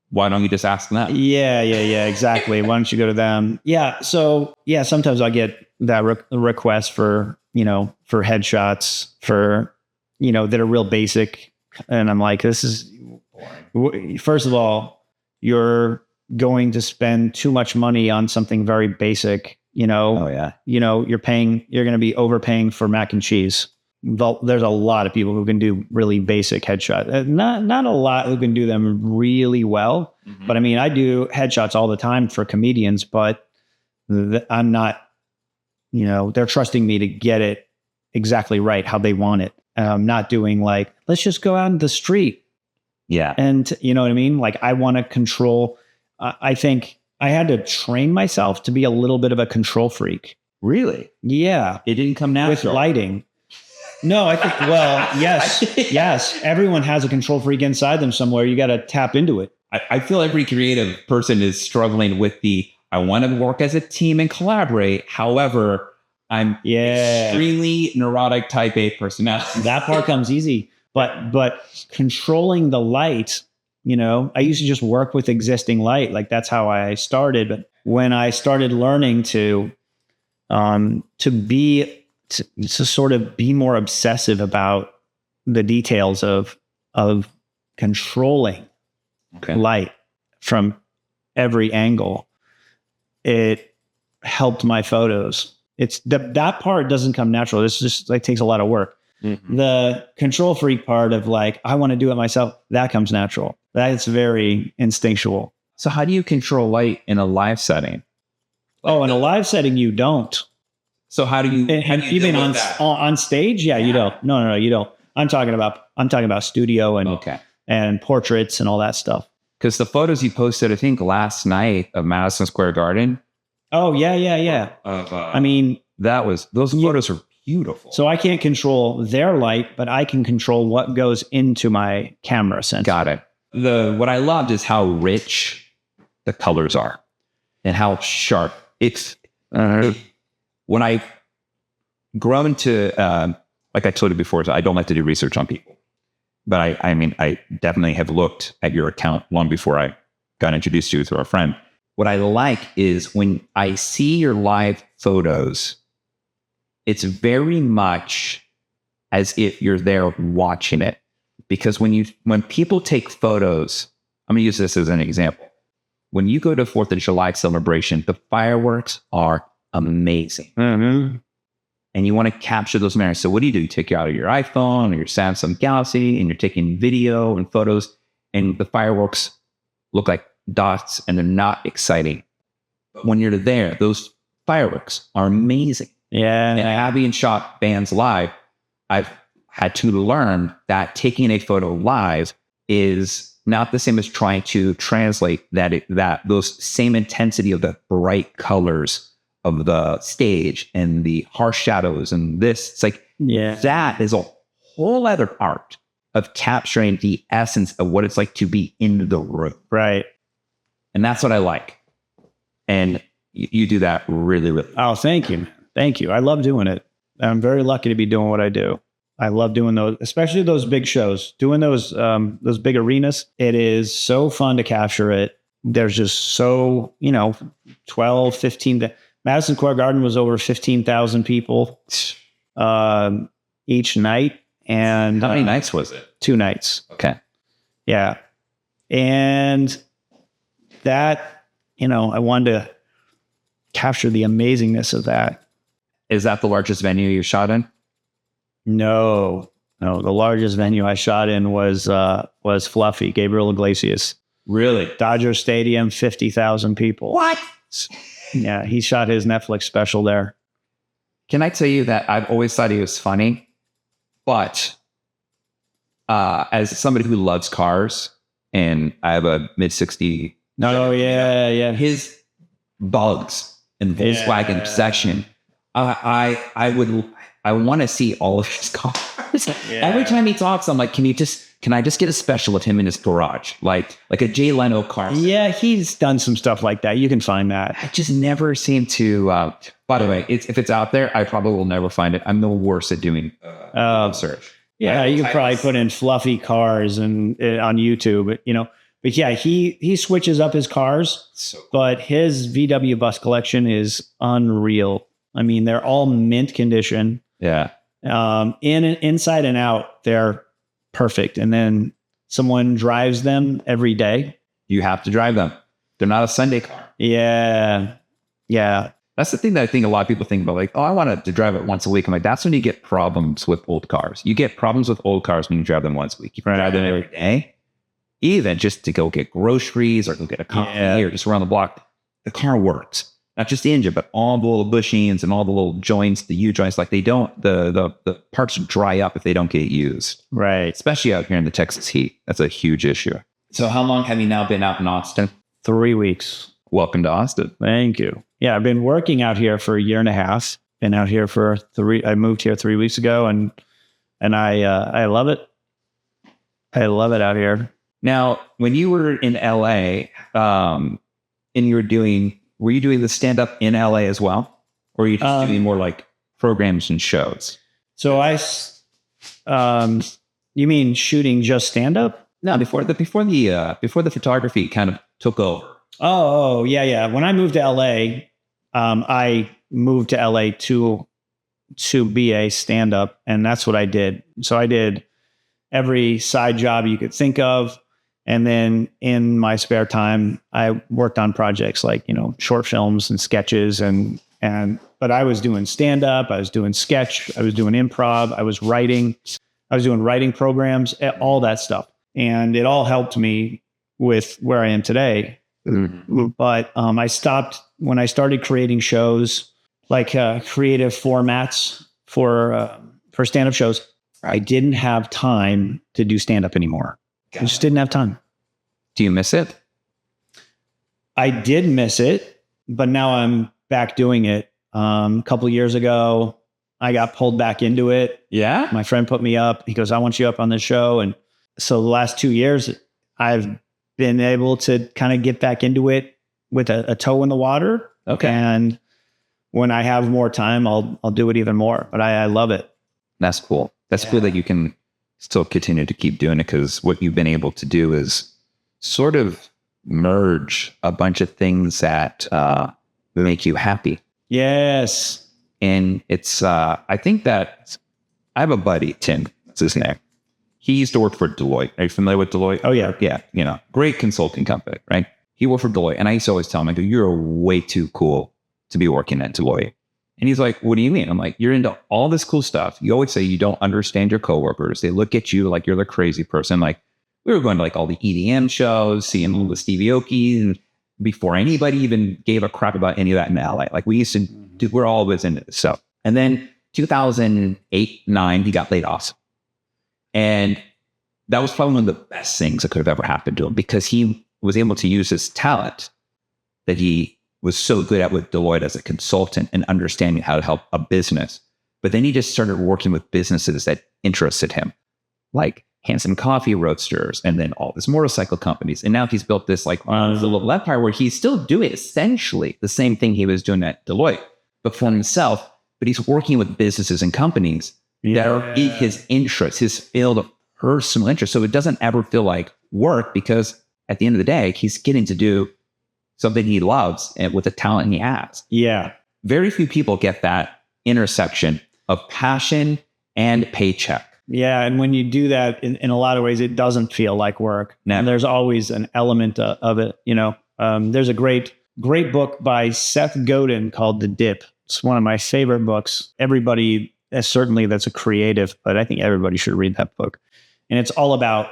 why don't you just ask them? Yeah, exactly. Why don't you go to them? Yeah. So sometimes I'll get that request for headshots for, that are real basic. And I'm like, this is, first of all, you're going to spend too much money on something very basic, Oh yeah. You're going to be overpaying for mac and cheese. There's a lot of people who can do really basic headshots. Not a lot who can do them really well. Mm-hmm. But I mean, I do headshots all the time for comedians, but I'm not they're trusting me to get it exactly right, how they want it. Not doing like, let's just go out in the street. Yeah. And you know what I mean? Like I want to control. I think I had to train myself to be a little bit of a control freak. Really? Yeah. It didn't come natural. With lighting. No, I think, well, yes. Everyone has a control freak inside them somewhere. You got to tap into it. I feel every creative person is struggling with I want to work as a team and collaborate. However, I'm extremely neurotic type A personality. That part comes easy. But controlling the light, I used to just work with existing light. Like that's how I started. But when I started learning to sort of be more obsessive about the details of controlling light from every angle, it helped my photos. It's that part doesn't come natural. It's just like takes a lot of work. Mm-hmm. The control freak part of like, I want to do it myself, that comes natural. That's very instinctual. So how do you control light in a live setting? In a live setting, you don't. So how do you even on stage? Yeah, you don't. No, you don't. I'm talking about studio and portraits and all that stuff. Because the photos you posted, I think last night of Madison Square Garden. Oh yeah. Those photos are beautiful. So I can't control their light, but I can control what goes into my camera sensor. Got it. What I loved is how rich the colors are and how sharp it's. When I've grown to, like I told you before, so I don't like to do research on people, but I definitely have looked at your account long before I got introduced to you through a friend. What I like is when I see your live photos, it's very much as if you're there watching it. Because when people take photos, I'm going to use this as an example. When you go to 4th of July celebration, the fireworks are amazing. Mm-hmm. And you want to capture those memories. So what do? You take it out of your iPhone or your Samsung Galaxy and you're taking video and photos, and the fireworks look like dots and they're not exciting. But when you're there, those fireworks are amazing. Yeah. And having shot bands live, I've had to learn that taking a photo live is not the same as trying to translate those same intensity of the bright colors of the stage and the harsh shadows and this. It's like, that is a whole other art of capturing the essence of what it's like to be in the room. Right. And that's what I like. And you do that really, really well. Oh, thank you. Thank you. I love doing it. I'm very lucky to be doing what I do. I love doing those, especially those big shows, doing those big arenas. It is so fun to capture it. There's just so, 12, 15. Madison Square Garden was over 15,000 people each night. And how many nights was it? 2 nights. Okay. Yeah. And that, I wanted to capture the amazingness of that. Is that the largest venue you shot in? No. The largest venue I shot in was Fluffy, Gabriel Iglesias. Really? Dodger Stadium, 50,000 people. What? Yeah, he shot his Netflix special there. Can I tell you that I've always thought he was funny, but as somebody who loves cars, and I have a mid-60. Oh, yeah. His bugs in Volkswagen section. I want to see all of his cars. Yeah. Every time he talks, I'm like, can I just get a special of him in his garage? Like a Jay Leno car. Yeah, he's done some stuff like that. You can find that. I just never seem to, by the way, if it's out there, I probably will never find it. I'm the worst at doing search. Yeah, you could probably put in Fluffy cars and on YouTube, But yeah, he switches up his cars, but his VW bus collection is unreal. I mean, they're all mint condition. Yeah. Inside and out, they're perfect. And then someone drives them every day. You have to drive them. They're not a Sunday car. Yeah. Yeah. That's the thing that I think a lot of people think about, like, oh, I want to drive it once a week. I'm like, that's when you get problems with old cars. You get problems with old cars when you drive them once a week. You can drive them every day, even just to go get groceries or go get a coffee or just around the block. The car works. not just the engine, but all the little bushings and all the little joints, the U joints, like the parts dry up if they don't get used. Right. Especially out here in the Texas heat. That's a huge issue. So how long have you now been out in Austin? 3 weeks. Welcome to Austin. Thank you. Yeah, I've been working out here for a year and a half. Been out here for I moved here 3 weeks ago, and I love it. I love it out here. Now, when you were in LA, and were you doing the stand-up in LA as well? Or were you just doing more like programs and shows? So you mean shooting just stand-up? No, before the photography kind of took over. Oh, yeah. When I moved to LA, I moved to LA to be a stand-up, and that's what I did. So I did every side job you could think of. And then in my spare time, I worked on projects like, short films and sketches but I was doing stand-up, I was doing sketch, I was doing improv, I was doing writing programs, all that stuff. And it all helped me with where I am today. Mm-hmm. But I stopped when I started creating shows, like creative formats for stand-up shows. I didn't have time to do stand-up anymore. I just didn't have time. Do you miss it? I did miss it, but now I'm back doing it. A couple of years ago, I got pulled back into it. Yeah? My friend put me up. He goes, I want you up on this show. And so the last 2 years, I've been able to kind of get back into it with a toe in the water. Okay. And when I have more time, I'll do it even more. But I love it. That's cool. That's cool that you can still continue to keep doing it, because what you've been able to do is sort of merge a bunch of things that make you happy. Yes. And it's, I think that I have a buddy, Tim, that's his name. He used to work for Deloitte. Are you familiar with Deloitte? Oh, yeah. Yeah. Great consulting company, right? He worked for Deloitte. And I used to always tell him, I go, you're way too cool to be working at Deloitte. And he's like, what do you mean? I'm like, you're into all this cool stuff. You always say you don't understand your coworkers. They look at you like you're the crazy person. Like, we were going to like all the EDM shows, seeing all the Stevie Aoki, and before anybody even gave a crap about any of that in LA. Like, we used to do, we're always into this stuff. And then 2008-9, he got laid off. And that was probably one of the best things that could have ever happened to him, because he was able to use his talent that he was so good at with Deloitte as a consultant and understanding how to help a business. But then he just started working with businesses that interested him, like Hanson Coffee Roasters, and then all these motorcycle companies. And now he's built this like little empire where he's still doing essentially the same thing he was doing at Deloitte, but for himself. But he's working with businesses and companies that are in his interest, his field of personal interest. So it doesn't ever feel like work, because at the end of the day, he's getting to do something he loves and with the talent he has. Yeah. Very few people get that intersection of passion and paycheck. Yeah. And when you do that, in a lot of ways, it doesn't feel like work. No. And there's always an element of it. There's a great book by Seth Godin called The Dip. It's one of my favorite books. Everybody, certainly that's a creative, but I think everybody should read that book. And it's all about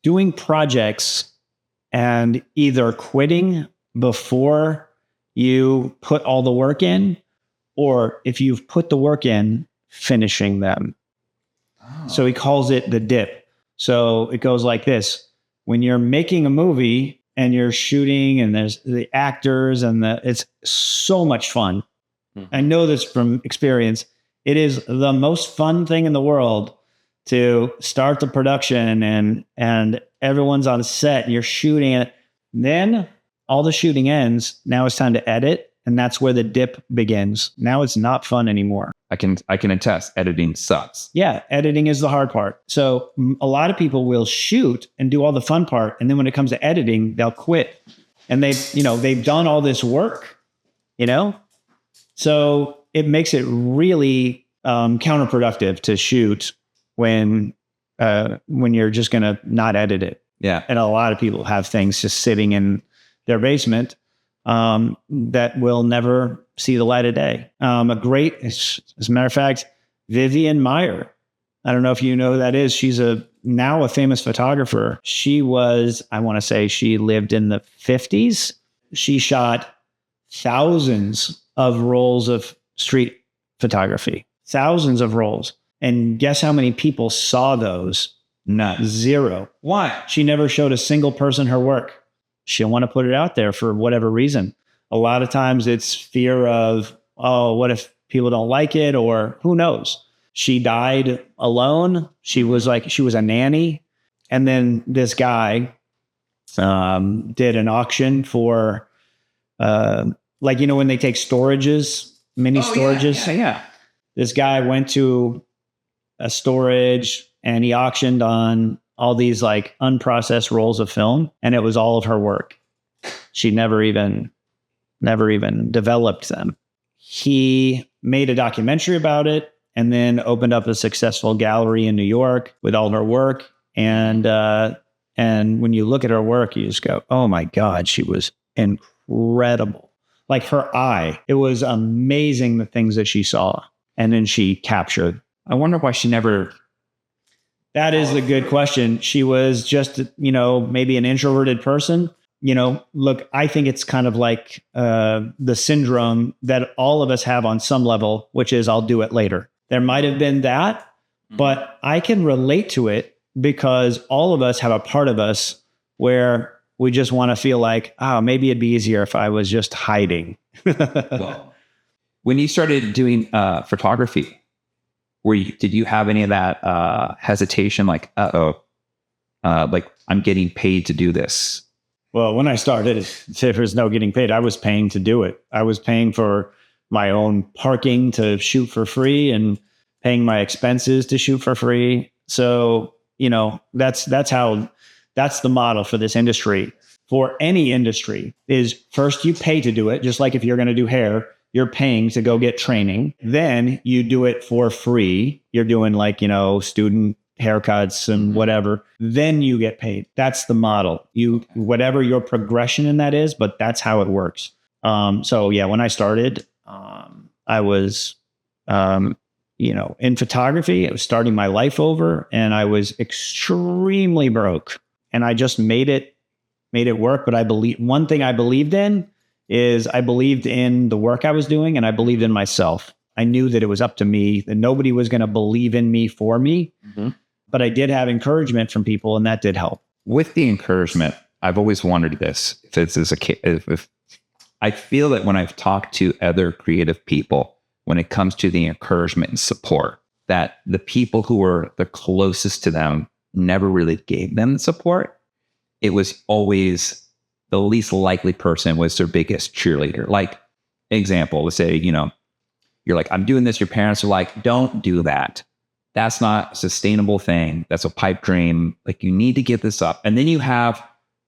doing projects and either quitting before you put all the work in, or if you've put the work in, finishing them. Oh. So he calls it the dip. So it goes like this. When you're making a movie and you're shooting and there's the actors and it's so much fun. Mm-hmm. I know this from experience. It is the most fun thing in the world to start the production and everyone's on set and you're shooting it. Then all the shooting ends. Now it's time to edit. And that's where the dip begins. Now it's not fun anymore. I can attest, editing sucks. Yeah, editing is the hard part. So a lot of people will shoot and do all the fun part. And then when it comes to editing, they'll quit. And they've done all this work, So it makes it really counterproductive to shoot when you're just going to not edit it. Yeah. And a lot of people have things just sitting in their basement that will never see the light of day. As a matter of fact, Vivian Maier. I don't know if you know who that is. She's now a famous photographer. She lived in the 50s. She shot thousands of rolls of street photography, thousands of rolls. And guess how many people saw those? None. Zero. Why? She never showed a single person her work. She didn't want to put it out there for whatever reason. A lot of times it's fear of, oh, what if people don't like it? Or who knows? She died alone. She was a nanny. And then this guy did an auction for, when they take storages, mini storages. Yeah. This guy went to a storage and he auctioned on all these like unprocessed rolls of film, and it was all of her work. She never even developed them. He made a documentary about it and then opened up a successful gallery in New York with all her work. And when you look at her work, you just go, oh my God, she was incredible. Like her eye, it was amazing the things that she saw and then she captured. I wonder why she never. That is a good question. She was just, maybe an introverted person. Look, I think it's kind of like the syndrome that all of us have on some level, which is I'll do it later. There might have been that, but I can relate to it because all of us have a part of us where we just want to feel like, oh, maybe it'd be easier if I was just hiding. Well, when you started doing photography, did you have any of that hesitation? Like, like I'm getting paid to do this. Well, when I started, there was no getting paid. I was paying to do it. I was paying for my own parking to shoot for free and paying my expenses to shoot for free. So, that's the model for this industry. For any industry is first you pay to do it. Just like if you're going to do hair, you're paying to go get training. Then you do it for free. You're doing student haircuts and whatever. Then you get paid. That's the model. Whatever your progression in that is, but that's how it works. So yeah, when I started, I was, in photography. I was starting my life over and I was extremely broke and I just made it work. But one thing I believed in is I believed in the work I was doing and I believed in myself. I knew that it was up to me, that nobody was going to believe in me for me. Mm-hmm. But I did have encouragement from people and that did help. With the encouragement, I've always wondered this. If I feel that when I've talked to other creative people, when it comes to the encouragement and support, that the people who were the closest to them never really gave them the support. It was always the least likely person was their biggest cheerleader. Like, example, let's say, you're like, I'm doing this. Your parents are like, don't do that. That's not a sustainable thing. That's a pipe dream. Like, you need to give this up. And then you have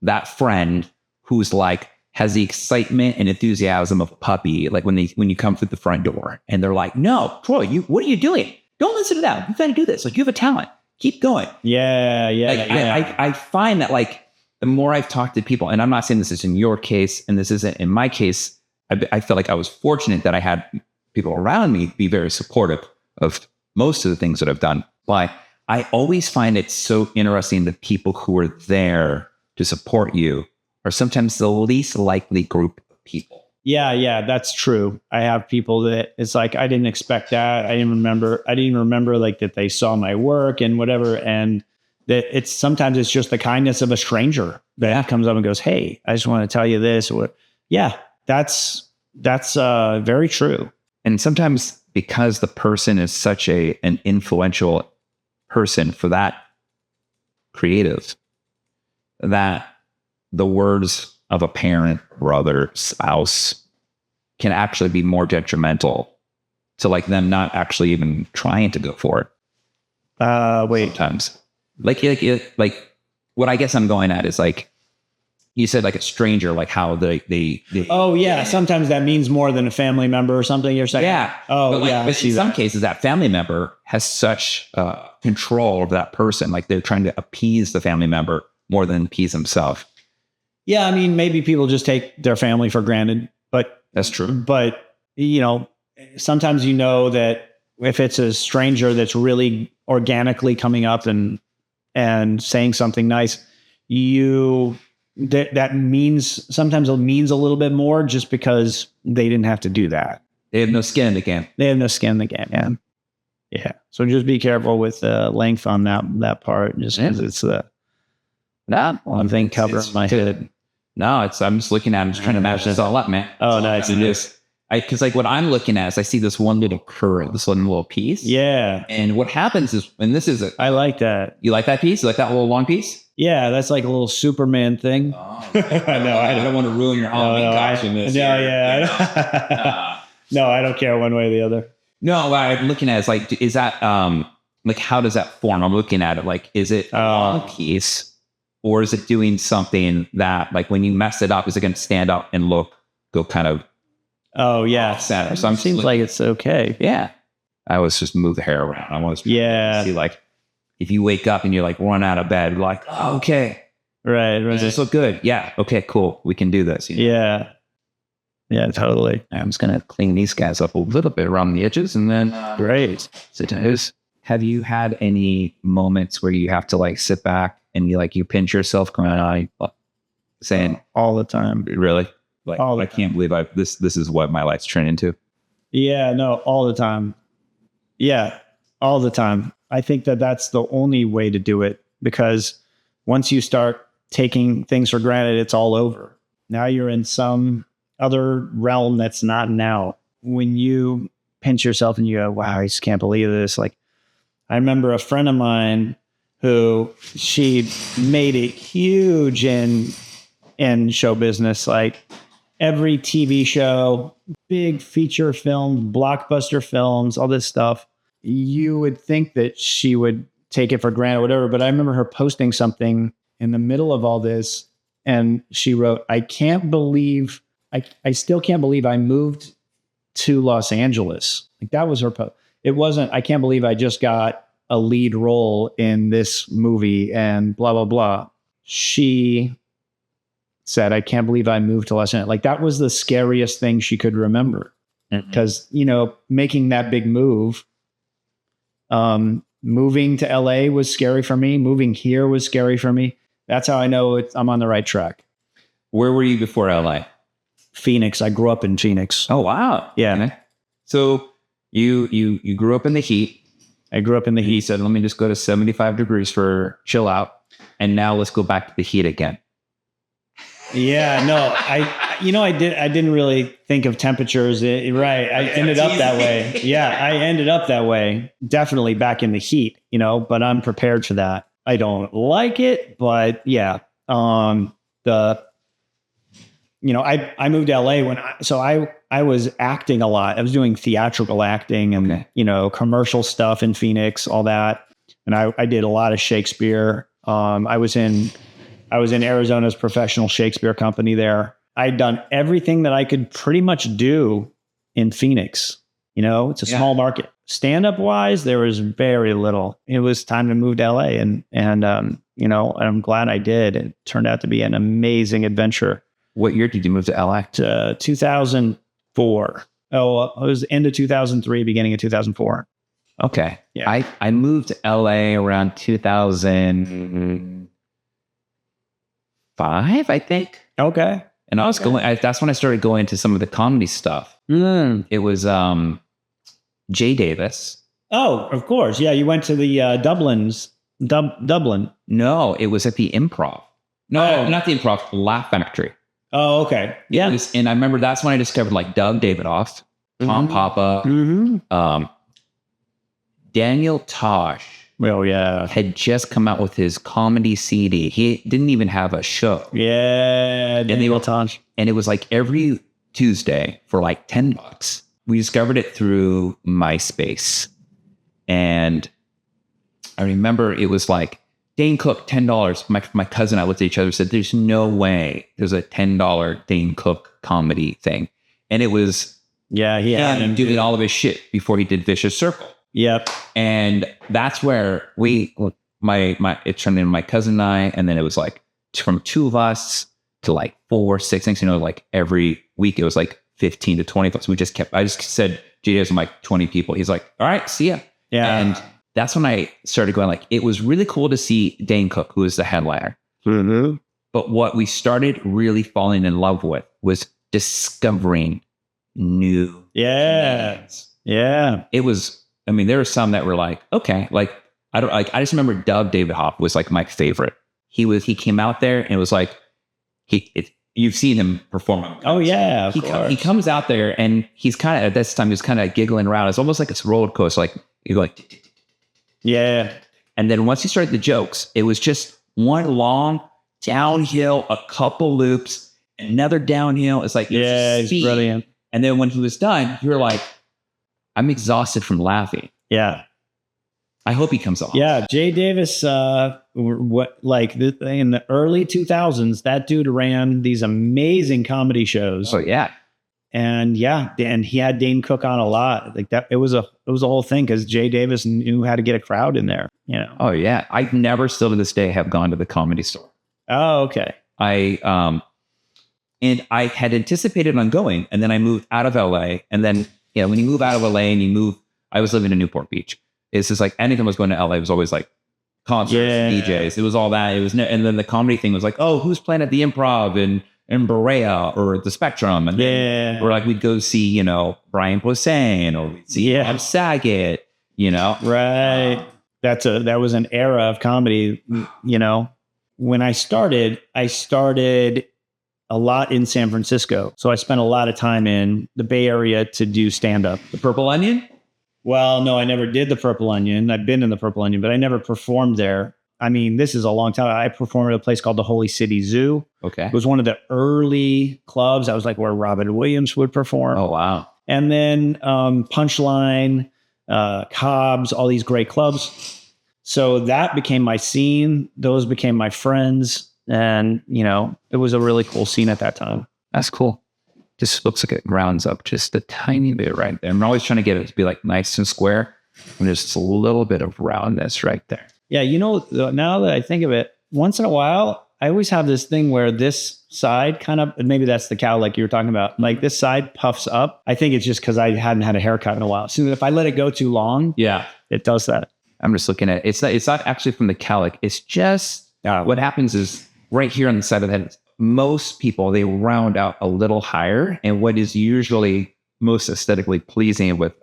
that friend who's like, has the excitement and enthusiasm of a puppy. Like when you come through the front door and they're like, no, Troy, what are you doing? Don't listen to that. You got to do this. Like, you have a talent. Keep going. Yeah. I find that like the more I've talked to people, and I'm not saying this is in your case and this isn't in my case, I feel like I was fortunate that I had people around me be very supportive of most of the things that I've done. But I always find it so interesting the people who are there to support you are sometimes the least likely group of people. Yeah, that's true. I have people that it's like, I didn't expect that. I didn't even remember like that they saw my work and whatever. And that sometimes it's just the kindness of a stranger that comes up and goes, hey, I just want to tell you this. Or yeah, that's very true. And sometimes because the person is such an influential person for that creative, that the words of a parent, brother, spouse can actually be more detrimental to like them not actually even trying to go for it. Wait. Sometimes. Like what I guess I'm going at is like, you said like a stranger, like how they oh yeah, sometimes that means more than a family member or something. You're saying, yeah, but yeah. But in some cases, that family member has such control over that person, like they're trying to appease the family member more than appease himself. Yeah, I mean, maybe people just take their family for granted, but that's true. But sometimes that if it's a stranger that's really organically coming up and saying something nice, you that means sometimes it means a little bit more just because they didn't have to do that. They have no skin in the game. They have no skin in the game. Yeah. Yeah. So just be careful with length on that part, just because it's one thing covering my head. No, I'm just looking at it. I'm just trying to match this all up, man. Oh, nice. It is. Because like what I'm looking at is I see this one little curve, this one little piece. Yeah. And what happens is, and this is I like that. You like that piece? You like that little long piece? Yeah, that's like a little Superman thing. Oh, no, I don't want to ruin your Halloween costume this year. No, I don't care one way or the other. No, what I'm looking at is like, is that, like, how does that form? I'm looking at it like, is it a long piece or is it doing something that, like, when you mess it up, is it going to stand up and go kind of, oh, yeah. Center? So it seems like it's okay. Yeah. I always just move the hair around. I want to see, like, if you wake up and you're like run out of bed, like, oh, okay. Right. Does this look good? Yeah. Okay, cool. We can do this. Yeah. Yeah, totally. I'm just going to clean these guys up a little bit around the edges and then. Great. Have you had any moments where you have to like sit back and you pinch yourself going on saying all the time? Really? Like, I can't believe this is what my life's turned into. Yeah, no, all the time. Yeah, all the time. I think that's the only way to do it, because once you start taking things for granted, it's all over. Now you're in some other realm that's not now. When you pinch yourself and you go, wow, I just can't believe this. Like, I remember a friend of mine who she made it huge in show business, like every TV show, big feature films, blockbuster films, all this stuff. You would think that she would take it for granted or whatever. But I remember her posting something in the middle of all this, and she wrote, I still can't believe I moved to Los Angeles. Like, that was her post. It wasn't, I can't believe I just got a lead role in this movie and blah, blah, blah. She said, I can't believe I moved to Los Angeles. Like, that was the scariest thing she could remember. Because, making that big move, moving to LA was scary for me. Moving here was scary for me. That's how I know I'm on the right track. Where were you before LA? Phoenix. I grew up in Phoenix. Oh, wow. Yeah. Okay. So you grew up in the heat. I grew up in the heat. He said, let me just go to 75 degrees for chill out. And now let's go back to the heat again. Yeah, no, I didn't really think of temperatures. Right. I ended up that way. Yeah, I ended up that way. Definitely back in the heat, but I'm prepared for that. I don't like it, but yeah. I moved to LA I was acting a lot. I was doing theatrical acting and, commercial stuff in Phoenix, all that. And I did a lot of Shakespeare. I was in Arizona's professional Shakespeare company there. I'd done everything that I could pretty much do in Phoenix. It's a small market. Stand-up wise, there was very little. It was time to move to LA, and I'm glad I did. It turned out to be an amazing adventure. What year did you move to LA? 2004. Oh, it was end of 2003, beginning of 2004. Okay. Yeah. I moved to LA around 2005, I think. Okay. And I was that's when I started going to some of the comedy stuff. It was Jay Davis. Oh, of course. Yeah, you went to the Dublin. No, it was at the Improv. No, not the Improv, Laugh Factory. Oh, okay. Yeah. And I remember that's when I discovered like Doug Davidoff, Tom Papa, Daniel Tosh. Oh, yeah. Had just come out with his comedy CD. He didn't even have a show. Yeah. Daniel Tosh. And it was like every Tuesday for like $10. We discovered it through MySpace. And I remember it was like, Dane Cook, $10. My cousin and I looked at each other and said, there's no way there's a $10 Dane Cook comedy thing. And it was him doing all of his shit before he did Vicious Circle. Yep. And that's where it turned into my cousin and I, and then it was like from two of us to like 4, 6 things, like every week it was like 15 to 20 of us. I just said, GDS, I'm like 20 people. He's like, all right, see ya. Yeah. And that's when I started going like, it was really cool to see Dane Cook, who was the headliner. Mm-hmm. But what we started really falling in love with was discovering new comedians. Yeah. It was, I mean, there were some that were like, okay, like, I just remember David Hoff was like my favorite. He came out there and it was like, you've seen him perform. Oh yeah, of course. He comes out there and he's kind of, at this time, he was kind of giggling around. It's almost like it's a roller coaster. Like, you go like, yeah. And then once he started the jokes, it was just one long downhill, a couple loops, another downhill. It's like, it's brilliant. And then when he was done, you were like, I'm exhausted from laughing. Yeah. I hope he comes off. Yeah. Jay Davis, in the early 2000s, that dude ran these amazing comedy shows. Oh yeah. And he had Dane Cook on a lot. Like that, it was a whole thing because Jay Davis knew how to get a crowd in there, you know? Oh yeah. I never still to this day have gone to the Comedy Store. Oh, okay. And I had anticipated on going, and then I moved out of LA. And then, when you move out of LA and I was living in Newport Beach. It's just like anything was going to LA, it was always like concerts, DJs. It was all that. It was, and then the comedy thing was like, oh, who's playing at the Improv in Berea or the Spectrum? And or like we'd go see, Brian Posehn, or we'd see Bob Saget, Right. That was an era of comedy, When I started a lot in San Francisco. So I spent a lot of time in the Bay Area to do stand-up. The Purple Onion? Well, no, I never did the Purple Onion. I've been in the Purple Onion, but I never performed there. I mean, this is a long time. I performed at a place called the Holy City Zoo. Okay. It was one of the early clubs. I was like where Robin Williams would perform. Oh, wow. And then Punchline, Cobb's, all these great clubs. So that became my scene. Those became my friends. And, it was a really cool scene at that time. That's cool. Just looks like it rounds up just a tiny bit right there. I'm always trying to get it to be like nice and square. And there's just a little bit of roundness right there. Yeah. Now that I think of it, once in a while, I always have this thing where this side kind of, maybe that's the cow like you were talking about, like this side puffs up. I think it's just because I hadn't had a haircut in a while. So if I let it go too long, it does that. I'm just looking at it. It's not actually from the cowlick. It's just what happens is right here on the side of the head. Most people, they round out a little higher. And what is usually most aesthetically pleasing with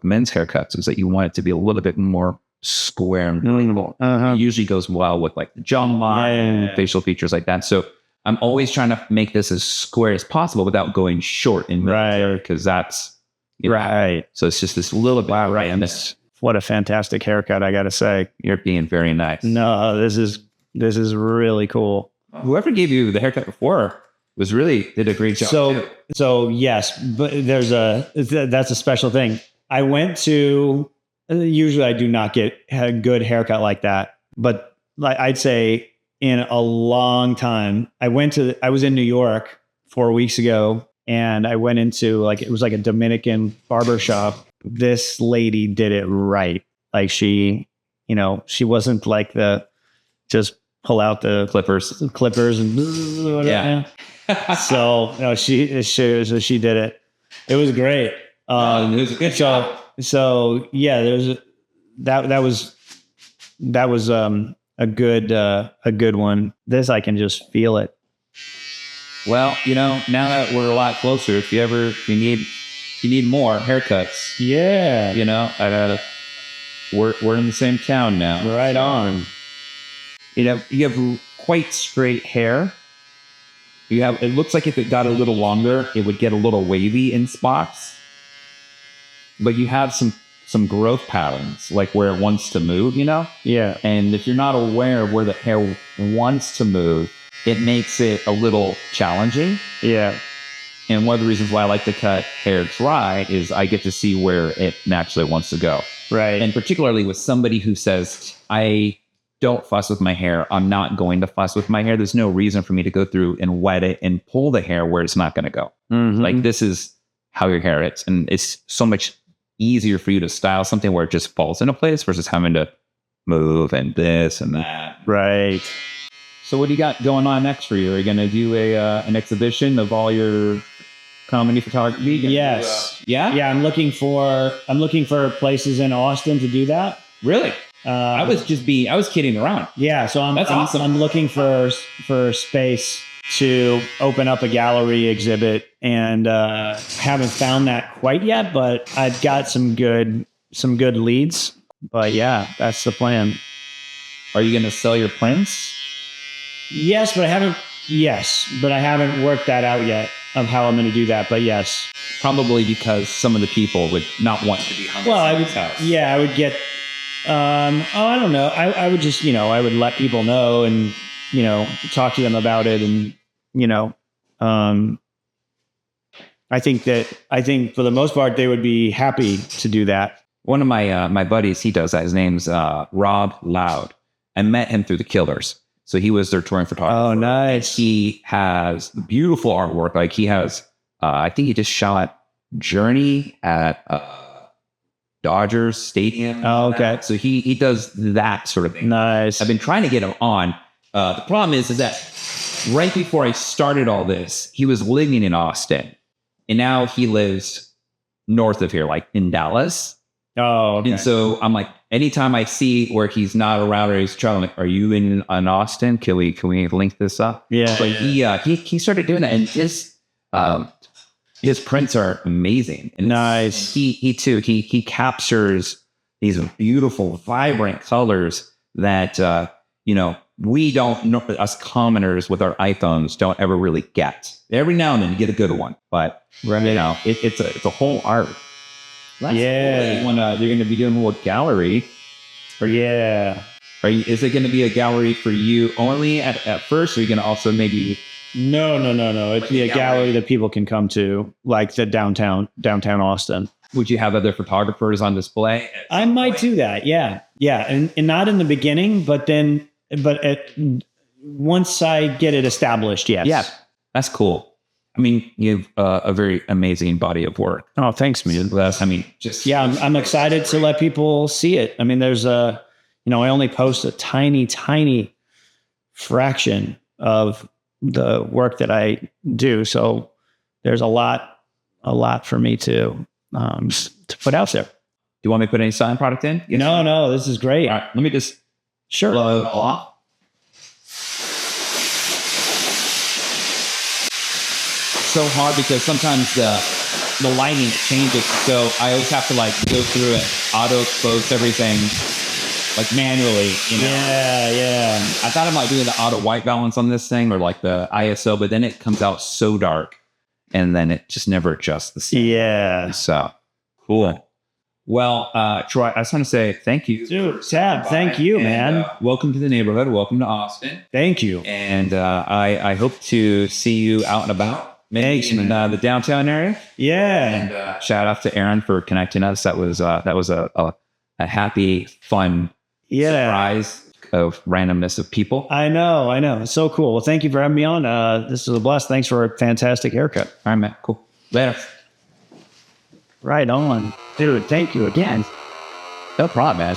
men's haircuts is that you want it to be a little bit more square and believable. It usually goes well with like the jawline, facial features like that. So I'm always trying to make this as square as possible without going short in there, because that's right. So it's just this little bit. Wow, right. And what a fantastic haircut, I got to say. You're being very nice. No, this is really cool. Whoever gave you the haircut before did a great job. So yes, but that's a special thing. I went to, usually I do not get a good haircut like that, but I'd say in a long time, I was in New York 4 weeks ago, and I went into it was like a Dominican barber shop. This lady did it right. Like she wasn't like just pull out the clippers and whatever. So she did it. It was great. It was a good job. So yeah, that was a good one. This I can just feel it. Well, now that we're a lot closer, if you need more haircuts, we're in the same town now. Right on. You have quite straight hair. It looks like if it got a little longer, it would get a little wavy in spots. But you have some growth patterns, like where it wants to move, Yeah. And if you're not aware of where the hair wants to move, it makes it a little challenging. Yeah. And one of the reasons why I like to cut hair dry is I get to see where it naturally wants to go. Right. And particularly with somebody who says, I don't fuss with my hair. I'm not going to fuss with my hair. There's no reason for me to go through and wet it and pull the hair where it's not going to go. Mm-hmm. Like, this is how your hair is. And it's so much easier for you to style something where it just falls into place versus having to move and this and that. Right. So what do you got going on next for you? Are you going to do an exhibition of all your comedy photography? Yes. Yeah? Yeah, I'm looking for places in Austin to do that. Really? I was kidding around. Yeah, so That's awesome. I'm looking for space to open up a gallery exhibit, and haven't found that quite yet, but I've got some good leads. But yeah, that's the plan. Are you going to sell your prints? Yes, but I haven't worked that out yet of how I'm going to do that. But yes, Probably because some of the people would not want to be hung. well, at someone's house. I would get. I don't know. I would just, I would let people know and, talk to them about it. And, I think for the most part, they would be happy to do that. One of my buddies, he does that. His name's Rob Loud. I met him through the Killers. So he was their touring photographer. Oh, nice. He has beautiful artwork. Like he has, I think he just shot Journey at Dodgers Stadium. Oh, okay. So he does that sort of thing. Nice. I've been trying to get him on. The problem is that right before I started all this, he was living in Austin. And now he lives north of here, like in Dallas. Oh, okay. And so I'm like, anytime I see where he's not around or he's traveling, like, are you in Austin? Can we link this up? Yeah. But he started doing that, and his prints are amazing. And nice. He too captures these beautiful, vibrant colors that we don't know, us commoners with our iPhones don't ever really get. Every now and then you get a good one, but it's a whole art. That's cool. When you're going to be doing a little gallery. Yeah. Is it going to be a gallery for you only at first? Or are you going to also maybe? No. It'd be a gallery that people can come to, like the downtown Austin. Would you have other photographers on display? I might do that. Yeah. And not in the beginning, but once I get it established, yes. Yeah. That's cool. I mean, you have a very amazing body of work. Oh, thanks, man. I'm excited to let people see it. I mean, there's I only post a tiny fraction of the work that I do. So there's a lot for me to put out there. Do you want me to put any sign product in? Yes. No, this is great. All right, let me just blow it all off. So hard because sometimes the lighting changes, so I always have to go through it, auto expose everything manually. Yeah. I thought I might do the auto white balance on this thing or the ISO, but then it comes out so dark, and then it just never adjusts the scene. Yeah. So cool. Well, Troy, I just want to say thank you. Dude, Tab, thank you, man. Welcome to the neighborhood. Welcome to Austin. Thank you. And I hope to see you out and about. Maybe in the downtown area. Yeah. And shout out to Aaron for connecting us. That was a happy, fun surprise of randomness of people. I know. It's so cool. Well, thank you for having me on. This is a blast. Thanks for a fantastic haircut. All right, man. Cool. Later. Right on. Dude, thank you again. No problem, man.